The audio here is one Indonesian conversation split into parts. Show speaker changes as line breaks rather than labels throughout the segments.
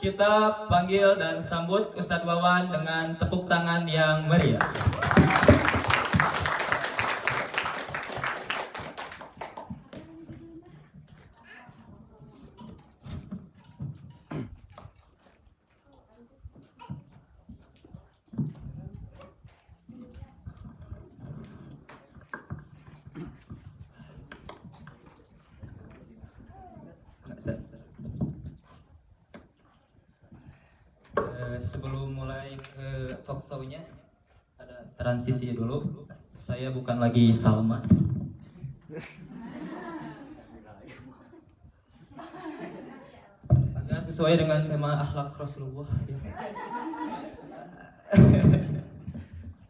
kita panggil dan sambut Ustadz Wawan dengan tepuk tangan yang meriah. Sebelum mulai ke talk show-nya, ada transisi dulu. Saya bukan lagi Salman. Agak sesuai dengan tema akhlak Rasulullah. Ya.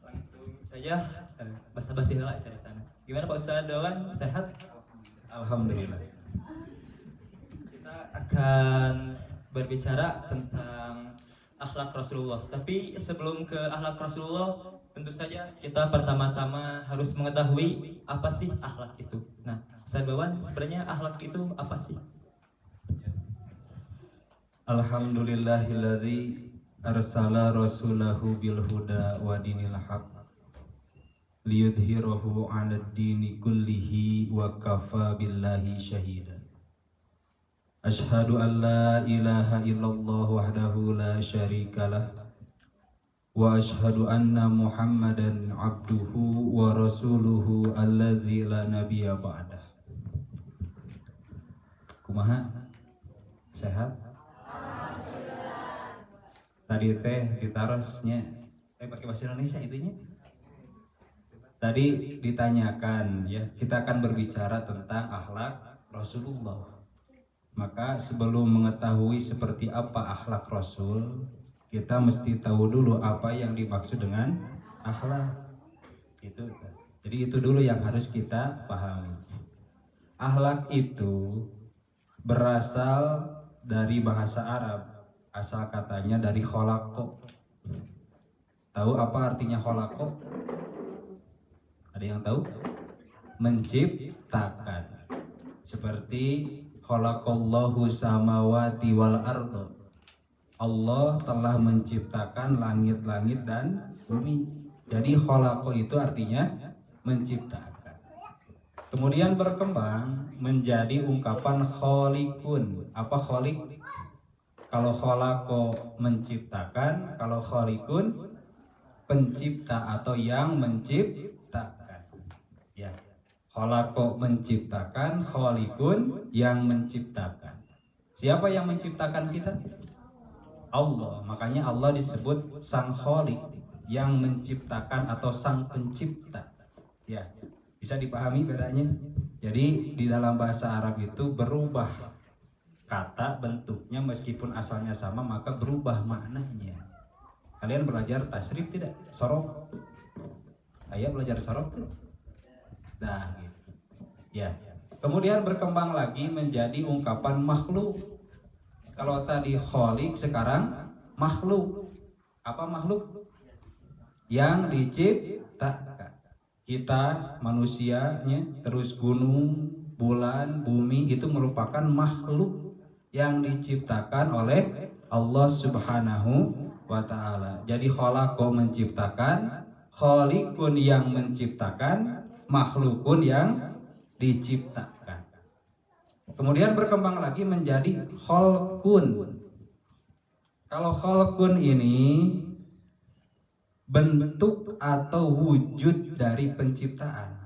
Langsung saja basa-basi heula ceritanya. Gimana Pak Ustadz Wawan? Sehat?
Alhamdulillah.
Kita akan berbicara tentang akhlak Rasulullah. Tapi sebelum ke akhlak Rasulullah, tentu saja kita pertama-tama harus mengetahui apa sih akhlak itu. Nah, Ustaz Wawan, sebenarnya akhlak itu apa sih?
Alhamdulillahilladzi arsala rasulahu bil huda wa dinil haq liyudhhirahu 'alad dini kullihi wa kafa billahi syahida. Ashhadu an la ilaha illallah wahdahu la syarikalah wa ashhadu anna Muhammadan abduhu wa rasuluhu alladzi la nabiyya ba'dah. Kumaha? Sehat? Tadi teh ditarosnya pakai bahasa Indonesia itunya. Tadi ditanyakan ya, kita akan berbicara tentang akhlak Rasulullah. Maka sebelum mengetahui seperti apa akhlak Rasul, kita mesti tahu dulu apa yang dimaksud dengan akhlak. Gitu. Jadi itu dulu yang harus kita pahami. Akhlak itu berasal dari bahasa Arab. Asal katanya dari kholaqo. Tahu apa artinya kholaqo? Ada yang tahu? Menciptakan. Seperti khalaqallahu samawati wal ardo. Allah telah menciptakan langit-langit dan bumi. Jadi khalaqo itu artinya menciptakan. Kemudian berkembang menjadi ungkapan khaliqun. Apa khaliq? Kalau khalaqo menciptakan, kalau khaliqun pencipta atau yang menciptakan. Ya. Khalaqo menciptakan, khaliqun yang menciptakan. Siapa yang menciptakan kita? Allah. Makanya Allah disebut sang khaliq, yang menciptakan atau sang pencipta. Ya, bisa dipahami bedanya. Jadi di dalam bahasa Arab itu berubah kata bentuknya meskipun asalnya sama maka berubah maknanya. Kalian belajar tasrif tidak? Sorof. Ayah belajar sorof belum? Nah, gitu. Ya. Kemudian berkembang lagi menjadi ungkapan makhluk. Kalau tadi khaliq, sekarang makhluk. Apa makhluk? Yang diciptakan. Kita manusianya, terus gunung, bulan, bumi itu merupakan makhluk yang diciptakan oleh Allah Subhanahu wa ta'ala. Jadi khalaqo menciptakan, khaliqun yang menciptakan, makhlukun yang diciptakan. Kemudian berkembang lagi menjadi khalqun. Kalau khalqun ini bentuk atau wujud dari penciptaan.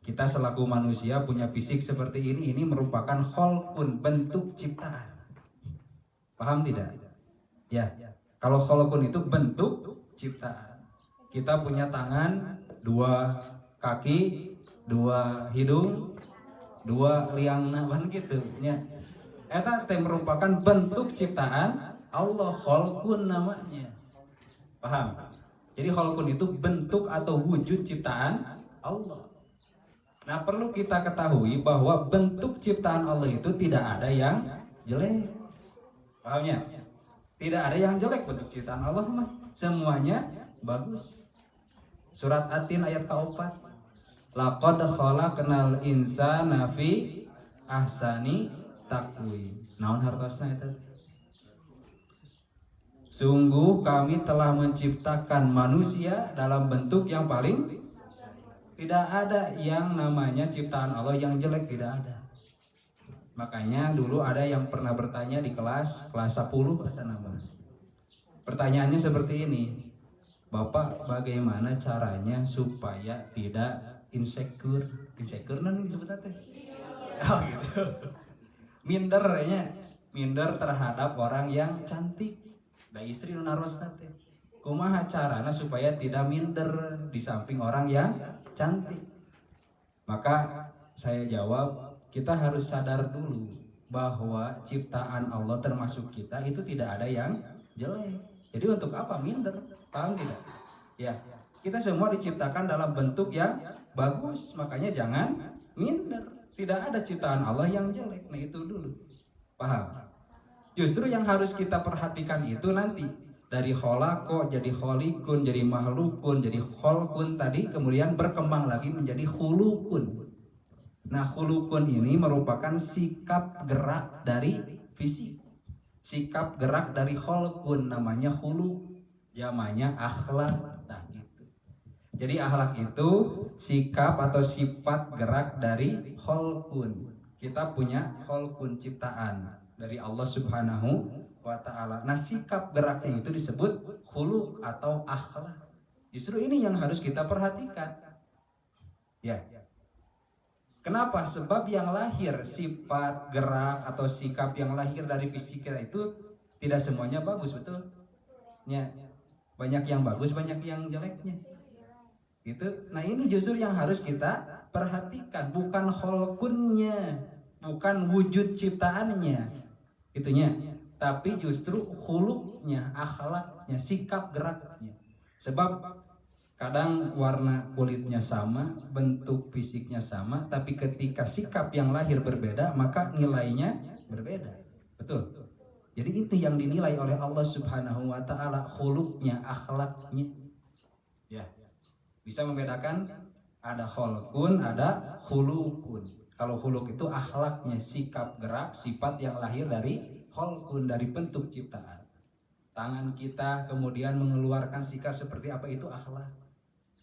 Kita selaku manusia punya fisik seperti ini merupakan khalqun, bentuk ciptaan. Paham tidak? Ya. Kalau khalqun itu bentuk ciptaan. Kita punya tangan, 2 kaki, 2 hidung, 2 liangna kan gitu nya. Eta teh merupakan bentuk ciptaan Allah, khalqun namanya. Paham? Jadi khalqun itu bentuk atau wujud ciptaan Allah. Nah, perlu kita ketahui bahwa bentuk ciptaan Allah itu tidak ada yang jelek. Pahamnya? Tidak ada yang jelek bentuk ciptaan Allah mah. Semuanya bagus. Surat At-Tin ayat ke-4. Laqad khalaqnal insana fi ahsani taqwim. Naon hartosna eta? Sungguh kami telah menciptakan manusia dalam bentuk yang paling, tidak ada yang namanya ciptaan Allah yang jelek, tidak ada. Makanya dulu ada yang pernah bertanya di kelas 10 kelas 6. Pertanyaannya seperti ini. Bapak, bagaimana caranya supaya tidak insecure? Insecure nanti disebut teh. Oh gitu. Minder ya. Minder terhadap orang yang cantik. Da istri nu narosna teh. Kumaha carana supaya tidak minder di samping orang yang cantik? Maka saya jawab, kita harus sadar dulu bahwa ciptaan Allah termasuk kita itu tidak ada yang jelek. Jadi untuk apa minder? Paham tidak? Ya, kita semua diciptakan dalam bentuk yang bagus, makanya jangan minder. Tidak ada ciptaan Allah yang jelek. Nah itu dulu. Paham? Justru yang harus kita perhatikan itu nanti dari kholako jadi kholikun, jadi makhlukun, jadi kholkun tadi, kemudian berkembang lagi menjadi khulukun. Nah khulukun ini merupakan sikap gerak dari fisik. Sikap gerak dari kholkun namanya khuluk, namanya akhlak. Nah gitu. Jadi akhlak itu sikap atau sifat gerak dari kholkun. Kita punya kholkun ciptaan dari Allah Subhanahu wa ta'ala. Nah sikap geraknya itu disebut khuluk atau akhlak. Justru ini yang harus kita perhatikan. Ya. Kenapa? Sebab yang lahir sifat gerak atau sikap yang lahir dari fisik kita itu tidak semuanya bagus, betul? Ya. Banyak yang bagus, banyak yang jeleknya. Gitu. Nah ini justru yang harus kita perhatikan, bukan kholkunnya, bukan wujud ciptaannya, itunya, tapi justru khuluknya, akhlaknya, sikap geraknya. Sebab kadang warna kulitnya sama, bentuk fisiknya sama, tapi ketika sikap yang lahir berbeda, maka nilainya berbeda. Betul? Jadi itu yang dinilai oleh Allah Subhanahu wa ta'ala, khuluknya, akhlaknya. Ya. Bisa membedakan ada kholkun, ada khulukun. Kalau khuluk itu akhlaknya, sikap gerak, sifat yang lahir dari kholkun, dari bentuk ciptaan. Tangan kita kemudian mengeluarkan sikap seperti apa, itu akhlak.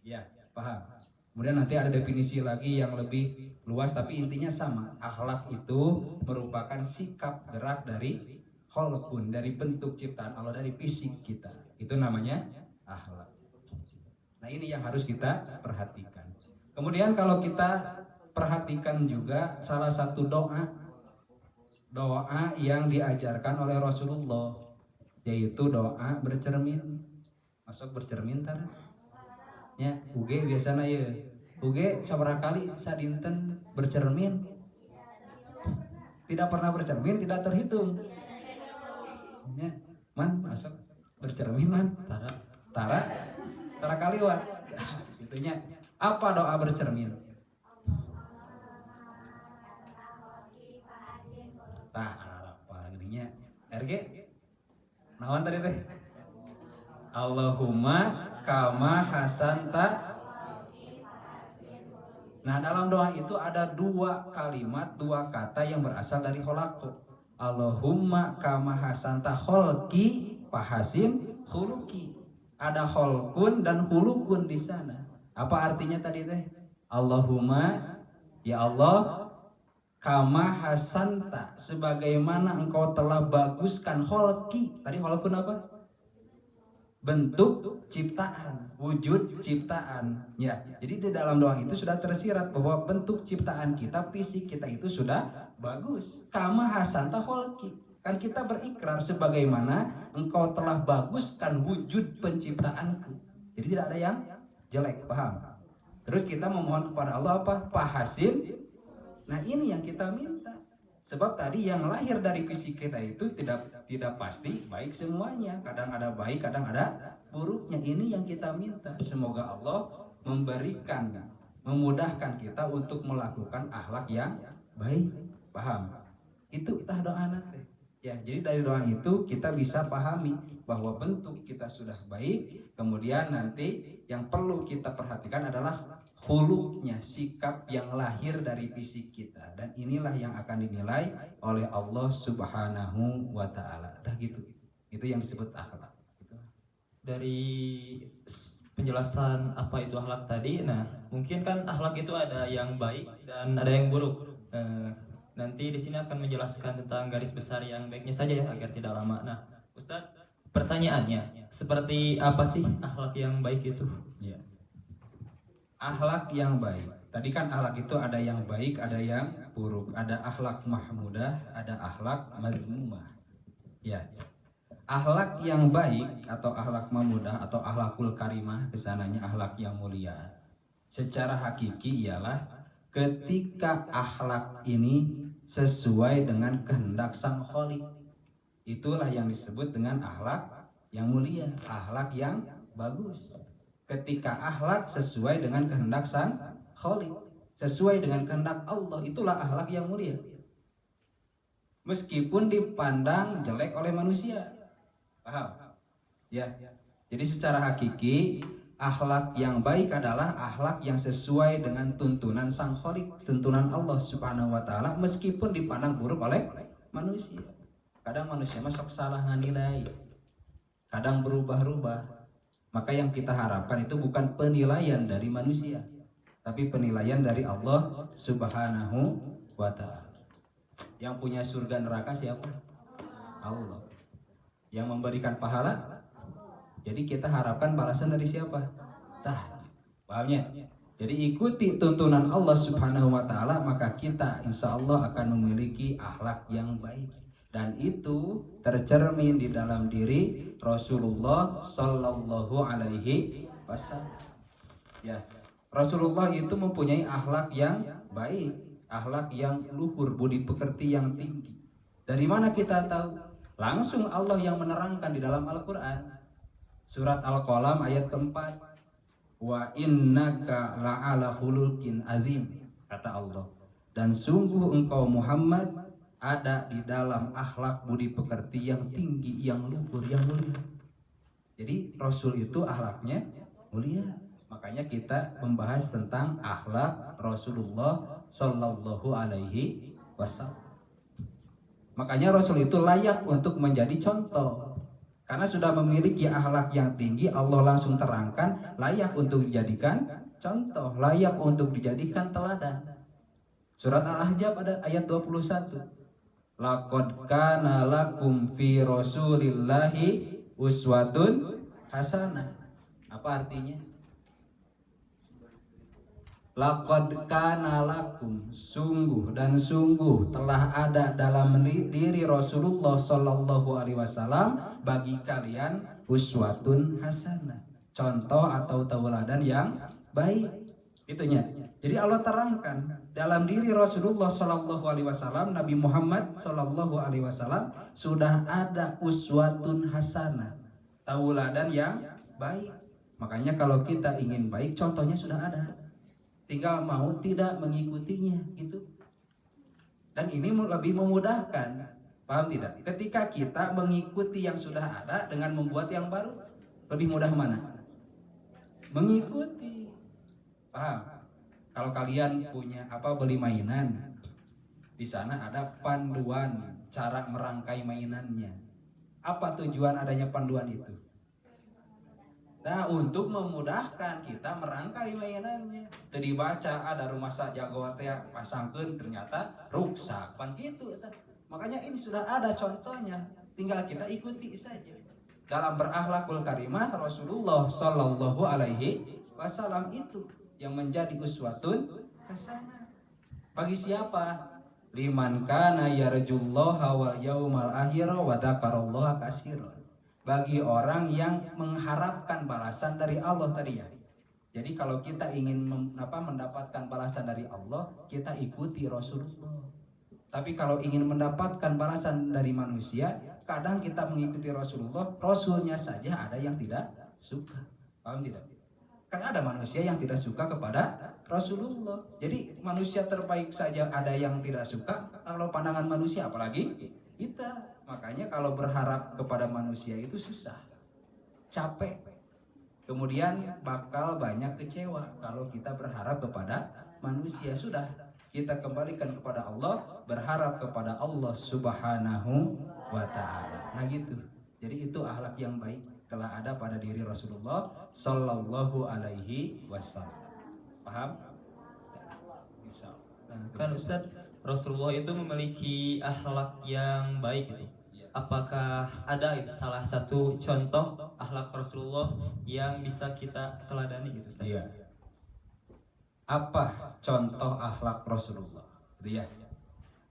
Ya, paham. Kemudian nanti ada definisi lagi yang lebih luas, tapi intinya sama. Akhlak itu merupakan sikap gerak dari kholkun, dari bentuk ciptaan Allah, dari fisik kita. Itu namanya akhlak. Nah ini yang harus kita perhatikan. Kemudian kalau kita perhatikan juga salah satu doa yang diajarkan oleh Rasulullah, yaitu doa bercermin. Masuk bercermin tar? Ya, uge biasanya ya. Uge sabaraha kali sadinten bercermin? Tidak pernah bercermin, tidak terhitung. Ya, man masuk bercermin man? Tara kaliwat. Itunya. Apa doa bercermin? Tah, apa gininya? RG? Nawan tadi teh? Allahumma kama hasanta. Nah dalam doa itu ada dua kalimat, dua kata yang berasal dari kholaqtu. Allahumma kama hasanta kholqi fahasin khuluqi. Ada kholqun dan khulukun di sana. Apa artinya tadi teh? Allahumma, ya Allah, kama hasanta, sebagaimana engkau telah baguskan kholqi. Tadi kholqun apa? Bentuk ciptaan, wujud ciptaan. Ya, jadi di dalam doa itu sudah tersirat bahwa bentuk ciptaan kita, fisik kita itu sudah bagus. Kama hasanta kholqi. Kan kita berikrar sebagaimana engkau telah baguskan wujud penciptaanku. Jadi tidak ada yang jelek, paham? Terus kita memohon kepada Allah apa? Fahasin. Nah ini yang kita minta. Sebab tadi yang lahir dari fisik kita itu tidak pasti baik semuanya. Kadang ada baik, kadang ada buruknya. Ini yang kita minta. Semoga Allah memberikan, memudahkan kita untuk melakukan akhlak yang baik. Paham? Itu tah doa nanti. Ya, jadi dari doa itu kita bisa pahami bahwa bentuk kita sudah baik, kemudian nanti yang perlu kita perhatikan adalah khuluknya, sikap yang lahir dari fisik kita, dan inilah yang akan dinilai oleh Allah Subhanahu wa ta'ala. Dah gitu. Itu yang disebut akhlak.
dari penjelasan apa itu akhlak tadi, nah mungkin kan akhlak itu ada yang baik dan ada yang buruk. Nanti di sini akan menjelaskan tentang garis besar yang baiknya saja ya agar tidak lama. Nah, Ustadz, pertanyaannya, seperti apa sih akhlak yang baik itu?
Ya. Akhlak yang baik. Tadi kan akhlak itu ada yang baik, ada yang buruk. Ada akhlak mahmudah, ada akhlak mazmumah. Ya. Akhlak yang baik atau akhlak mahmudah atau akhlakul karimah, kesananya akhlak yang mulia. Secara hakiki ialah ketika akhlak ini sesuai dengan kehendak Sang Khalik. Itulah yang disebut dengan akhlak yang mulia, akhlak yang bagus. Ketika akhlak sesuai dengan kehendak Sang Khalik, sesuai dengan kehendak Allah, itulah akhlak yang mulia. Meskipun dipandang jelek oleh manusia. Paham? Ya. Jadi secara hakiki akhlak yang baik adalah akhlak yang sesuai dengan tuntunan Sang Khalik, tuntunan Allah Subhanahu wa taala, meskipun dipandang buruk oleh manusia. Kadang manusia masuk salah nganilai. Kadang berubah-ubah. Maka yang kita harapkan itu bukan penilaian dari manusia, tapi penilaian dari Allah Subhanahu wa taala. Yang punya surga neraka siapa? Allah. Yang memberikan pahala, jadi kita harapkan balasan dari siapa? Pahamnya? Jadi ikuti tuntunan Allah Subhanahu wa taala, maka kita insya Allah akan memiliki akhlak yang baik. Dan itu tercermin di dalam diri Rasulullah Sallallahu Alaihi Wasallam. Ya, Rasulullah itu mempunyai akhlak yang baik, akhlak yang luhur, budi pekerti yang tinggi. Dari mana kita tahu? Langsung Allah yang menerangkan di dalam Al-Quran. Surat Al-Qalam ayat keempat. Wa innaka la'ala khuluqin azim, kata Allah. Dan sungguh engkau Muhammad ada di dalam akhlak budi pekerti yang tinggi, yang luhur, yang mulia. Jadi Rasul itu akhlaknya mulia. Makanya kita membahas tentang akhlak Rasulullah Sallallahu Alaihi Wasallam. Makanya Rasul itu layak untuk menjadi contoh. Karena sudah memiliki akhlak yang tinggi, Allah langsung terangkan layak untuk dijadikan contoh, layak untuk dijadikan teladan. Surat Al-Ahzab ada ayat 21. Laqad kana lakum fi Rasulillahi uswatun hasanah. Apa artinya? Laqad kana lakum, sungguh dan sungguh telah ada dalam diri Rasulullah Sallallahu Alaihi Wasallam bagi kalian uswatun hasanah, contoh atau tauladan yang baik. Itunya. Jadi Allah terangkan dalam diri Rasulullah Sallallahu Alaihi Wasallam, Nabi Muhammad Sallallahu Alaihi Wasallam sudah ada uswatun hasanah, tauladan yang baik. Makanya kalau kita ingin baik, contohnya sudah ada. Tinggal mau tidak mengikutinya gitu. Dan ini lebih memudahkan. Paham tidak? Ketika kita mengikuti yang sudah ada dengan membuat yang baru, lebih mudah mana? Mengikuti. Paham? Kalau kalian punya beli mainan, di sana ada panduan cara merangkai mainannya. Apa tujuan adanya panduan itu? Nah, untuk memudahkan kita merangkai mainannya. Tadi baca ada rumah jago teh pasangkeun ternyata rusak pan gitu. Makanya ini sudah ada contohnya, tinggal kita ikuti saja. Dalam berakhlakul karimah Rasulullah Sallallahu Alaihi Wasallam itu yang menjadi uswatun hasanah. Bagi siapa? Liman kana yarjullaha wal yaumal akhir wa dzakarallaha katsiran. Bagi orang yang mengharapkan balasan dari Allah tadi ya. Jadi kalau kita ingin mendapatkan balasan dari Allah, kita ikuti Rasulullah. Tapi kalau ingin mendapatkan balasan dari manusia, kadang kita mengikuti Rasulullah, Rasulnya saja ada yang tidak suka. Paham tidak? Kan ada manusia yang tidak suka kepada Rasulullah. Jadi manusia terbaik saja ada yang tidak suka. Kalau pandangan manusia apalagi kita. Makanya kalau berharap kepada manusia itu susah, capek. Kemudian bakal banyak kecewa kalau kita berharap kepada manusia. Sudah, kita kembalikan kepada Allah, berharap kepada Allah Subhanahu wa ta'ala. Nah gitu. Jadi itu akhlak yang baik. telah ada pada diri Rasulullah Sallallahu Alaihi Wasallam. Paham? Insya Allah.
Nah, kan Ustaz, Rasulullah itu memiliki akhlak yang baik gitu. Apakah ada salah satu contoh akhlak Rasulullah yang bisa kita teladani gitu Ustaz?
Iya. Apa contoh akhlak Rasulullah? Iya.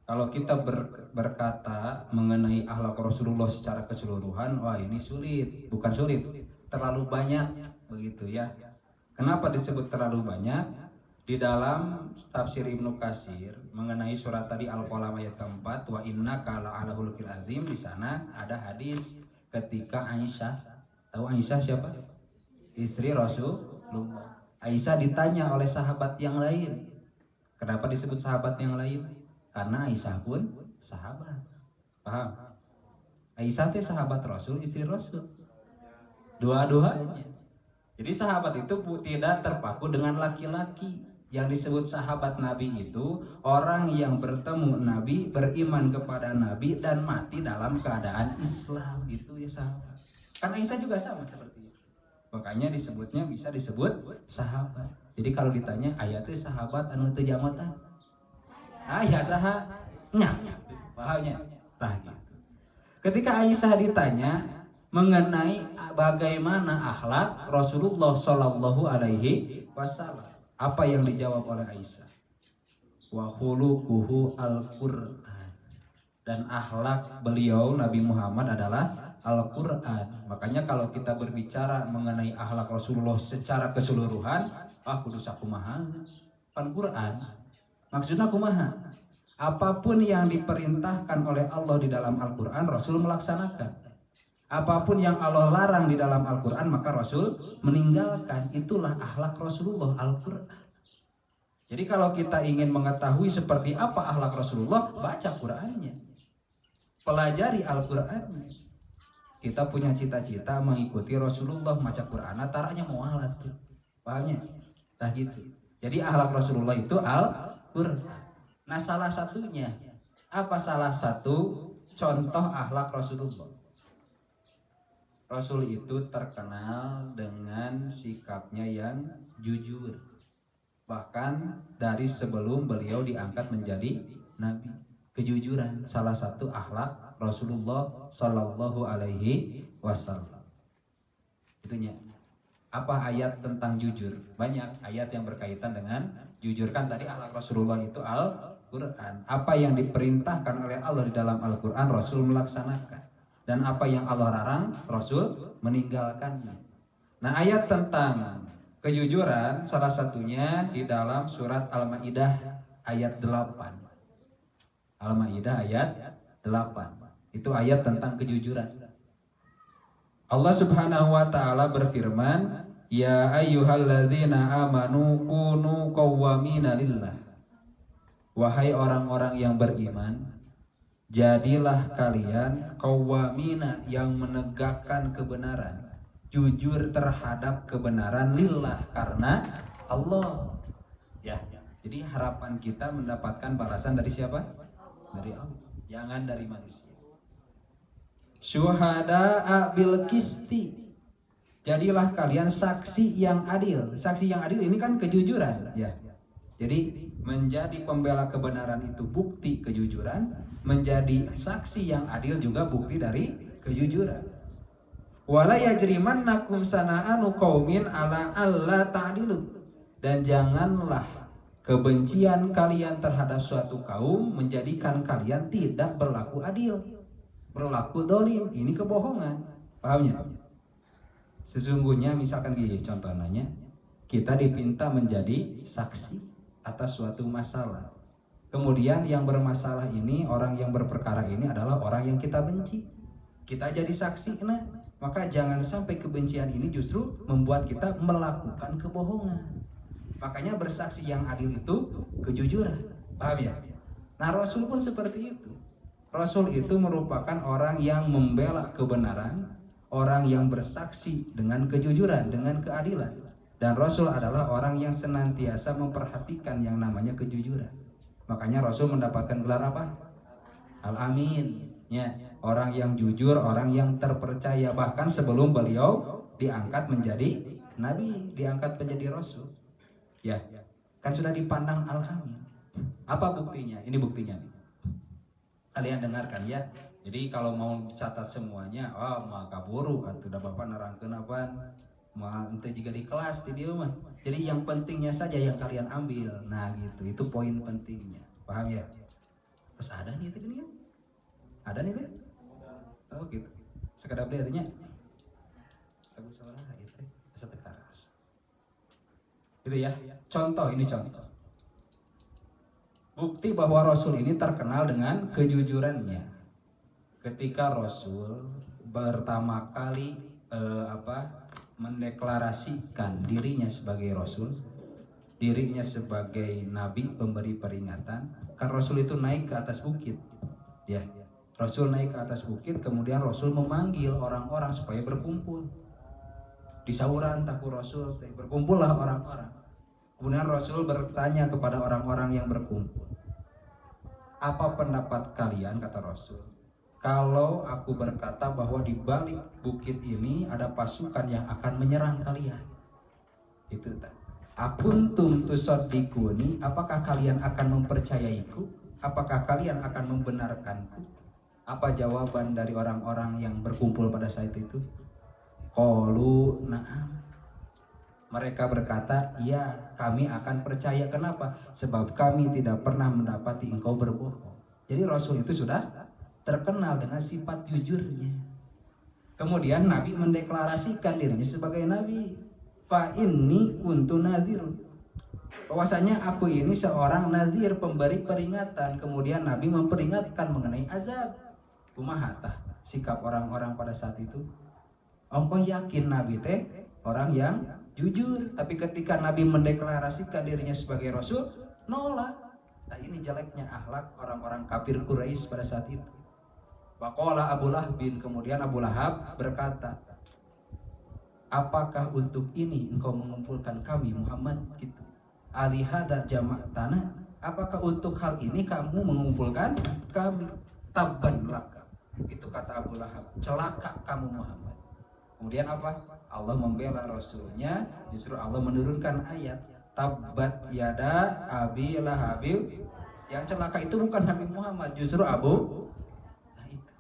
Kalau kita berkata mengenai akhlak Rasulullah secara keseluruhan, wah ini sulit, bukan sulit, terlalu banyak begitu ya. Kenapa disebut terlalu banyak? Di dalam tafsir Ibnu Katsir mengenai surat tadi Al-Qalam ayat keempat, wa innaka la'ala khuluqil azim, di sana ada hadis ketika Aisyah, tahu Aisyah siapa? Istri Rasulullah. Aisyah ditanya oleh sahabat yang lain. Kenapa disebut sahabat yang lain? Karena Aisyah pun sahabat. Paham? Aisyah teh sahabat Rasul, istri Rasul. Dua-duanya. Jadi sahabat itu tidak terpaku dengan laki-laki. Yang disebut sahabat Nabi itu orang yang bertemu Nabi, beriman kepada Nabi dan mati dalam keadaan Islam. Itu ya sahabat. Kan Aisyah juga sama seperti itu. Makanya disebutnya bisa disebut sahabat. Jadi kalau ditanya ayatnya sahabat anu teu jamatan. Ayah sahabatnya. Pahamnya? Nah, gitu. Ketika Aisyah ditanya mengenai bagaimana akhlak Rasulullah Shallallahu Alaihi Wasallam, apa yang dijawab oleh Aisyah? Wa khuluquhu al-Qur'an. Dan akhlak beliau Nabi Muhammad adalah Al-Qur'an. Makanya kalau kita berbicara mengenai akhlak Rasulullah secara keseluruhan, kudu sakumaha pan Qur'an. Maksudnya kumaha? Apapun yang diperintahkan oleh Allah di dalam Al-Qur'an, Rasul melaksanakan. Apapun yang Allah larang di dalam Al-Quran, maka Rasul meninggalkan. Itulah akhlak Rasulullah, Al-Quran. Jadi kalau kita ingin mengetahui seperti apa akhlak Rasulullah, baca Qurannya, pelajari Al-Qurannya. Kita punya cita-cita mengikuti Rasulullah, baca Quran, taranya mau alat tuh, pahamnya? Nah gitu. Jadi akhlak Rasulullah itu Al-Quran. Nah salah satunya, apa salah satu contoh akhlak Rasulullah? Rasul itu terkenal dengan sikapnya yang jujur. Bahkan dari sebelum beliau diangkat menjadi nabi, kejujuran salah satu akhlak Rasulullah Shallallahu Alaihi Wasallam. Itunya. Apa ayat tentang jujur? Banyak ayat yang berkaitan dengan jujur. Kan tadi akhlak Rasulullah itu Al-Quran. Apa yang diperintahkan oleh Allah di dalam Al-Quran, Rasul melaksanakan. Dan apa yang Allah larang, Rasul meninggalkannya. Nah ayat tentang kejujuran salah satunya di dalam surat Al-Maidah ayat 8. Al-Maidah ayat 8. Itu ayat tentang kejujuran. Allah Subhanahu wa taala berfirman, "Ya ayyuhalladzina amanu kunu qawwamina lillah." Wahai orang-orang yang beriman, jadilah kalian qawwamina yang menegakkan kebenaran, jujur terhadap kebenaran lillah karena Allah. Ya, jadi harapan kita mendapatkan balasan dari siapa? Dari Allah, jangan dari manusia. Syuhada'a bil qisti. Jadilah kalian saksi yang adil. Saksi yang adil ini kan kejujuran, ya. Jadi menjadi pembela kebenaran itu bukti kejujuran, menjadi saksi yang adil juga bukti dari kejujuran. Wala yajrimannakum sana'anu qaumin ala alla ta'dilu. Dan janganlah kebencian kalian terhadap suatu kaum menjadikan kalian tidak berlaku adil, berlaku dolim. Ini kebohongan, pahamnya? Sesungguhnya misalkan gini contohnya, kita dipinta menjadi saksi atas suatu masalah. Kemudian yang bermasalah ini, orang yang berperkara ini adalah orang yang kita benci. Kita jadi saksi, nah maka jangan sampai kebencian ini justru membuat kita melakukan kebohongan. Makanya bersaksi yang adil itu kejujuran, paham ya? Nah Rasul pun seperti itu. Rasul itu merupakan orang yang membela kebenaran, orang yang bersaksi dengan kejujuran, dengan keadilan. Dan Rasul adalah orang yang senantiasa memperhatikan yang namanya kejujuran. Makanya Rasul mendapatkan gelar apa? Al-Amin. Ya. orang yang jujur, orang yang terpercaya, bahkan sebelum beliau diangkat menjadi nabi, diangkat menjadi rasul. Ya, kan sudah dipandang al-kamil. Apa buktinya? Ini buktinya nih. Kalian dengarkan ya. Jadi kalau mau catat semuanya, maka buru atau udah bapak nerangkeun apaan, mah ente juga di kelas di dia mah. Jadi yang pentingnya saja yang kalian ambil. Nah gitu, itu poin pentingnya. Paham ya? Terus ada nih itu gini kan? Ada nih kan? Oh gitu. Sekedap dia artinya. Aku salah itu setekas. Gitu ya. Contoh, ini contoh. Bukti bahwa Rasul ini terkenal dengan kejujurannya. Ketika Rasul pertama kali mendeklarasikan dirinya sebagai Rasul, dirinya sebagai Nabi pemberi peringatan, kan Rasul itu naik ke atas bukit, ya. Rasul naik ke atas bukit, kemudian Rasul memanggil orang-orang supaya berkumpul. Di sauran taku Rasul, berkumpullah orang-orang. Kemudian Rasul bertanya kepada orang-orang yang berkumpul, apa pendapat kalian, kata Rasul, kalau aku berkata bahwa di balik bukit ini ada pasukan yang akan menyerang kalian? Itu tadi. Akuntum tusaddiquni, apakah kalian akan mempercayaiku? Apakah kalian akan membenarkanku? Apa jawaban dari orang-orang yang berkumpul pada saat itu? Qalu na'am. Mereka berkata, iya, kami akan percaya. Kenapa? Sebab kami tidak pernah mendapati engkau berbohong. Jadi Rasul itu sudah terkenal dengan sifat jujurnya. Kemudian Nabi mendeklarasikan dirinya sebagai Nabi. Fa inni kuntu nadhirun. Bahwasanya aku ini seorang nazir, pemberi peringatan. Kemudian Nabi memperingatkan mengenai azab. Kumaha tah sikap orang-orang pada saat itu? Engkau yakin Nabi teh orang yang jujur, tapi ketika Nabi mendeklarasikan dirinya sebagai Rasul, nolak. Nah ini jeleknya akhlak orang-orang kafir Quraisy pada saat itu. Waqala Abu Lahab, kemudian Abu Lahab berkata, apakah untuk ini engkau mengumpulkan kami Muhammad? Gitu. Alihada jamak tanah, apakah untuk hal ini kamu mengumpulkan kami? Tabban laka. Itu kata Abu Lahab, celaka kamu Muhammad. Kemudian apa? Allah membela Rasulnya, justru Allah menurunkan ayat Tabbat yada abi lahabil. Yang celaka itu bukan Nabi Muhammad, justru Abu. Nah itu.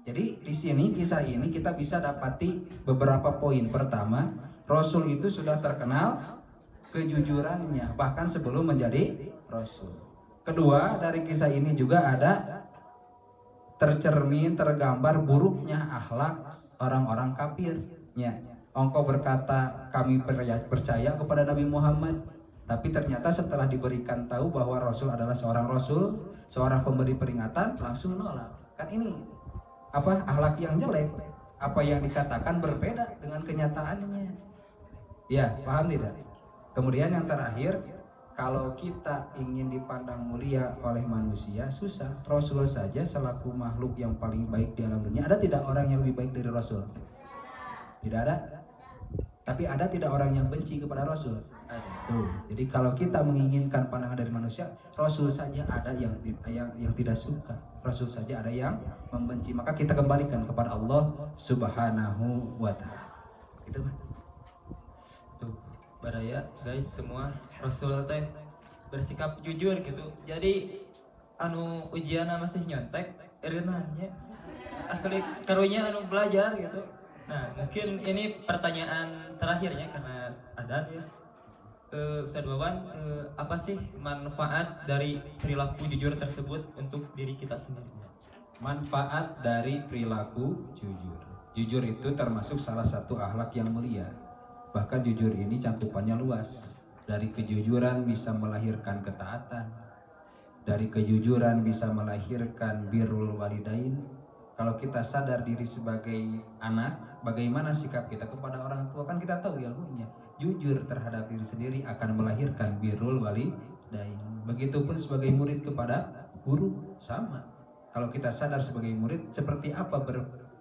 Jadi di sini kisah ini kita bisa dapati beberapa poin. Pertama, Rasul itu sudah terkenal kejujurannya bahkan sebelum menjadi Rasul. Kedua, dari kisah ini juga ada tercermin, tergambar buruknya akhlak orang-orang kafirnya. Engkau berkata kami percaya kepada Nabi Muhammad, tapi ternyata setelah diberikan tahu bahwa Rasul adalah seorang Rasul, seorang pemberi peringatan, langsung nolak. Kan ini apa akhlak yang jelek? Apa yang dikatakan berbeda dengan kenyataannya. Ya, paham tidak? Kemudian yang terakhir, kalau kita ingin dipandang mulia oleh manusia, susah. Rasul saja selaku makhluk yang paling baik di alam dunia. Ada tidak orang yang lebih baik dari Rasul? Tidak ada. Tapi ada tidak orang yang benci kepada Rasul? Ada. Tuh. Jadi kalau kita menginginkan pandangan dari manusia, Rasul saja ada yang tidak suka. Rasul saja ada yang membenci. Maka kita kembalikan kepada Allah Subhanahu wa taala. Itu kan.
Tuh, baraya guys semua Rasul teh bersikap jujur gitu. Jadi anu ujiana masih nyontek ereunannya. Asli karunya anu belajar gitu. Nah, mungkin ini pertanyaan terakhirnya karena ada ya. Ustaz Wawan, apa sih manfaat dari perilaku jujur tersebut untuk diri kita sendiri?
Manfaat dari perilaku jujur. Jujur itu termasuk salah satu akhlak yang mulia. Bahkan jujur ini cakupannya luas. Dari kejujuran bisa melahirkan ketaatan. Dari kejujuran bisa melahirkan birrul walidain. Kalau kita sadar diri sebagai anak, bagaimana sikap kita kepada orang tua, kan kita tahu ilmunya. Jujur terhadap diri sendiri akan melahirkan birrul walidain. Begitupun sebagai murid kepada guru, sama. Kalau kita sadar sebagai murid, seperti apa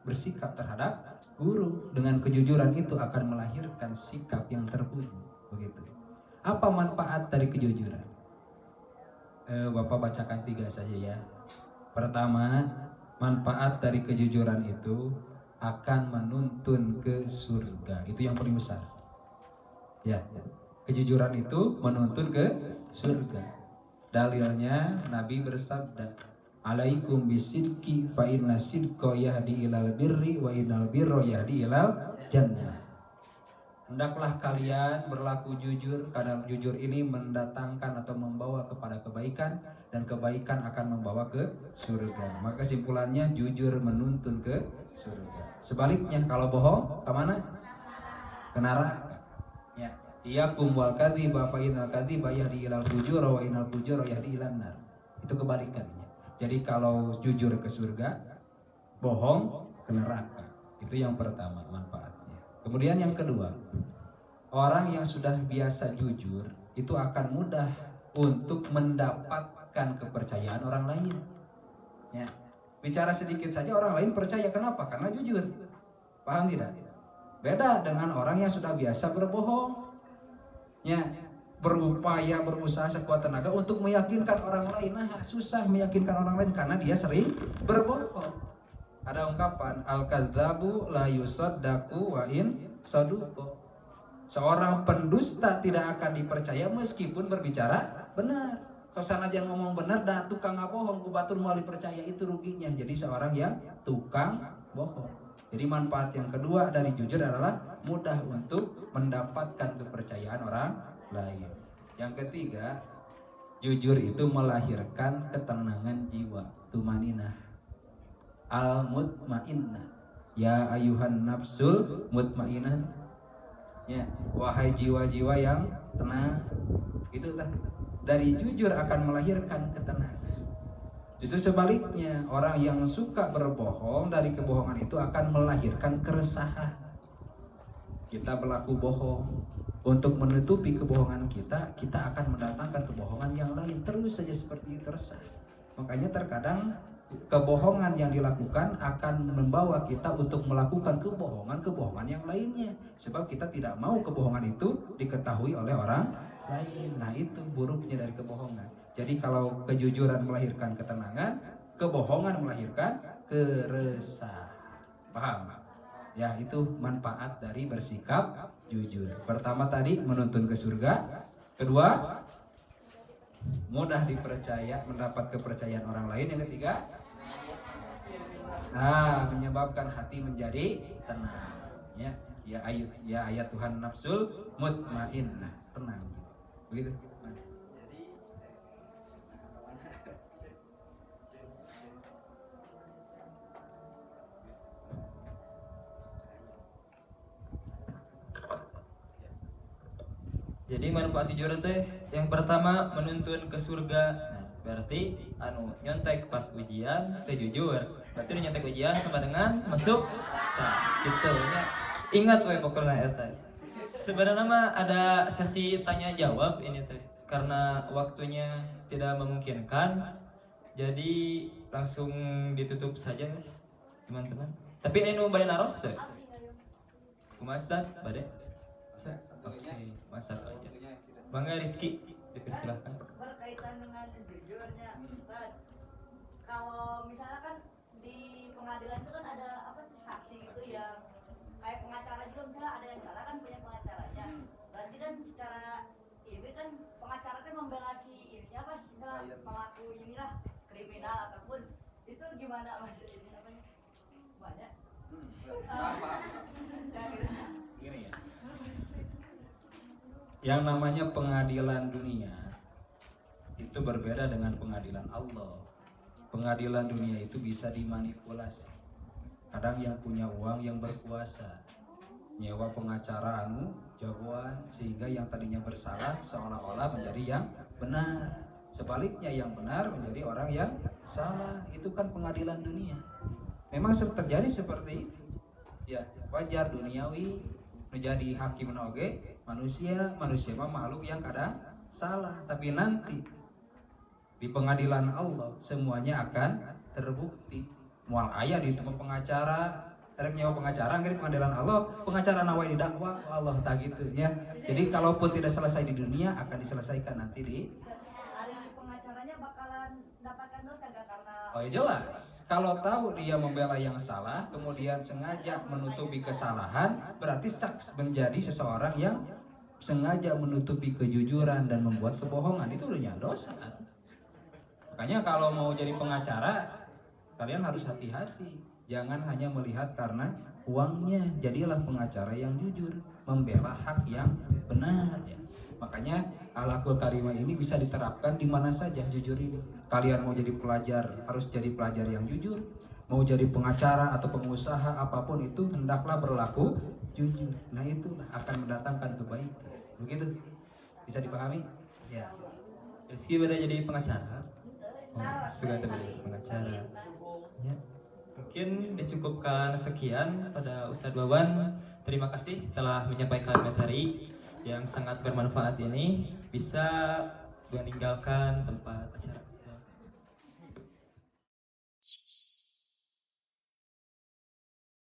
bersikap terhadap guru, dengan kejujuran itu akan melahirkan sikap yang terpuji. Begitu. Apa manfaat dari kejujuran? Bapak bacakan 3 saja ya. Pertama, manfaat dari kejujuran itu akan menuntun ke surga. Itu yang paling besar. Ya, kejujuran itu menuntun ke surga. Dalilnya Nabi bersabda, "Alaikum bisidqi fa inna sidqa yahdi ilal birri wa innal birra yahdi ilal jannah." Hendaklah kalian berlaku jujur, karena jujur ini mendatangkan atau membawa kepada kebaikan, dan kebaikan akan membawa ke surga. Maka kesimpulannya jujur menuntun ke surga. Sebaliknya kalau bohong kemana? Ke neraka. Ya. Iyakum wal kadhiba fa innal kadhiba yahdi ilal fujur wa innal fujura yahdi ilan nar. Itu kebalikannya. Jadi kalau jujur ke surga, bohong ke neraka. Itu yang pertama manfaatnya. Kemudian yang kedua, orang yang sudah biasa jujur itu akan mudah untuk mendapatkan kepercayaan orang lain. Ya. Bicara sedikit saja orang lain percaya. Kenapa? Karena jujur. Paham tidak? Beda dengan orang yang sudah biasa berbohong. Ya, berupaya berusaha sekuat tenaga untuk meyakinkan orang lain. Nah, susah meyakinkan orang lain karena dia sering berbohong. Ada ungkapan al-kadzabu la yusaddaqu wa in saduqa. Seorang pendusta tidak akan dipercaya meskipun berbicara benar. Sosana aja ngomong benar dan tukang bohong ku batur mau dipercaya, itu ruginya. Jadi seorang yang tukang bohong. Jadi manfaat yang kedua dari jujur adalah mudah untuk mendapatkan kepercayaan orang lain. Yang ketiga, jujur itu melahirkan ketenangan jiwa, tumaninah, al-mutmainnah. Ya ayuhan nafsul mutmainnah. Ya, wahai jiwa-jiwa yang tenang. Itu dari jujur akan melahirkan ketenangan. Justru sebaliknya, orang yang suka berbohong, dari kebohongan itu akan melahirkan keresahan. Kita berlaku bohong untuk menutupi kebohongan kita, kita akan mendatangkan kebohongan yang lain. Terus saja seperti itu, resah. Makanya terkadang kebohongan yang dilakukan akan membawa kita untuk melakukan kebohongan yang lainnya. Sebab kita tidak mau kebohongan itu diketahui oleh orang lain. Nah, itu buruknya dari kebohongan. Jadi kalau kejujuran melahirkan ketenangan, kebohongan melahirkan keresahan. Paham? Ya, itu manfaat dari bersikap jujur. Pertama tadi menuntun ke surga. Kedua, mudah dipercaya, mendapat kepercayaan orang lain. Yang ketiga, menyebabkan hati menjadi tenang. Ya ayat Tuhan nafsul mutmainnah, tenang. Begitu.
Jadi manfaat jujur teh yang pertama menuntun ke surga. Nah, berarti nyontek pas ujian teh jujur. Berarti nyontek ujian sama dengan masuk. Nah, gitu nya. Ingat we pokoknya eta. Sebenarnya mah ada sesi tanya jawab ini teh. Karena waktunya tidak memungkinkan. Jadi langsung ditutup saja teman-teman. Tapi anu bade naros teh. Kumaha Ustaz? Bade? Oke, masak aja. Bangga Rizky, dipersilahkan.
Berkaitan dengan jujurnya, Ustaz. Kalau misalnya kan di pengadilan itu kan ada saksi gitu yang kayak pengacara juga, misalnya ada yang salah kan punya pengacaranya. Berarti kan secara ini kan pengacara kan membela si ininya pelaku inilah kriminal ataupun itu gimana Mas? Ini namanya banyak.
Gini ya. Yang namanya pengadilan dunia itu berbeda dengan pengadilan Allah. Pengadilan dunia itu bisa dimanipulasi. Kadang yang punya uang, yang berkuasa, nyewa pengacara jagoan, sehingga yang tadinya bersalah seolah-olah menjadi yang benar. Sebaliknya yang benar menjadi orang yang salah. Itu kan pengadilan dunia. Memang terjadi seperti itu. Ya, wajar duniawi menjadi hakim oge manusia mah makhluk yang kadang salah, tapi nanti di pengadilan Allah semuanya akan terbukti. Moal aya di tempat pengacara, terek nyawa pengacara di pengadilan Allah, pengacara nawai didakwa Allah tak gitu ya. Jadi kalaupun tidak selesai di dunia akan diselesaikan nanti di
Hari pengacara pembelananya bakalan mendapatkan dosa nggak karena
Oh ya jelas, kalau tahu dia membela yang salah, kemudian sengaja menutupi kesalahan, berarti saks menjadi seseorang yang sengaja menutupi kejujuran dan membuat kebohongan, itu udah dosa. Makanya kalau mau jadi pengacara, kalian harus hati-hati. Jangan hanya melihat karena uangnya, jadilah pengacara yang jujur, membela hak yang benar. Makanya Al-Aqul Karimah ini bisa diterapkan di mana saja jujur ini. Kalian mau jadi pelajar, harus jadi pelajar yang jujur. Mau jadi pengacara atau pengusaha, apapun itu hendaklah berlaku jujur. Nah itu akan mendatangkan kebaikan. Begitu? Bisa dipahami? Ya.
Rizky pada jadi pengacara. Oh, sudah jadi pengacara. Ya. Mungkin dicukupkan sekian pada Ustadz Wawan. Terima kasih telah menyampaikan materi yang sangat bermanfaat ini. Bisa meninggalkan tempat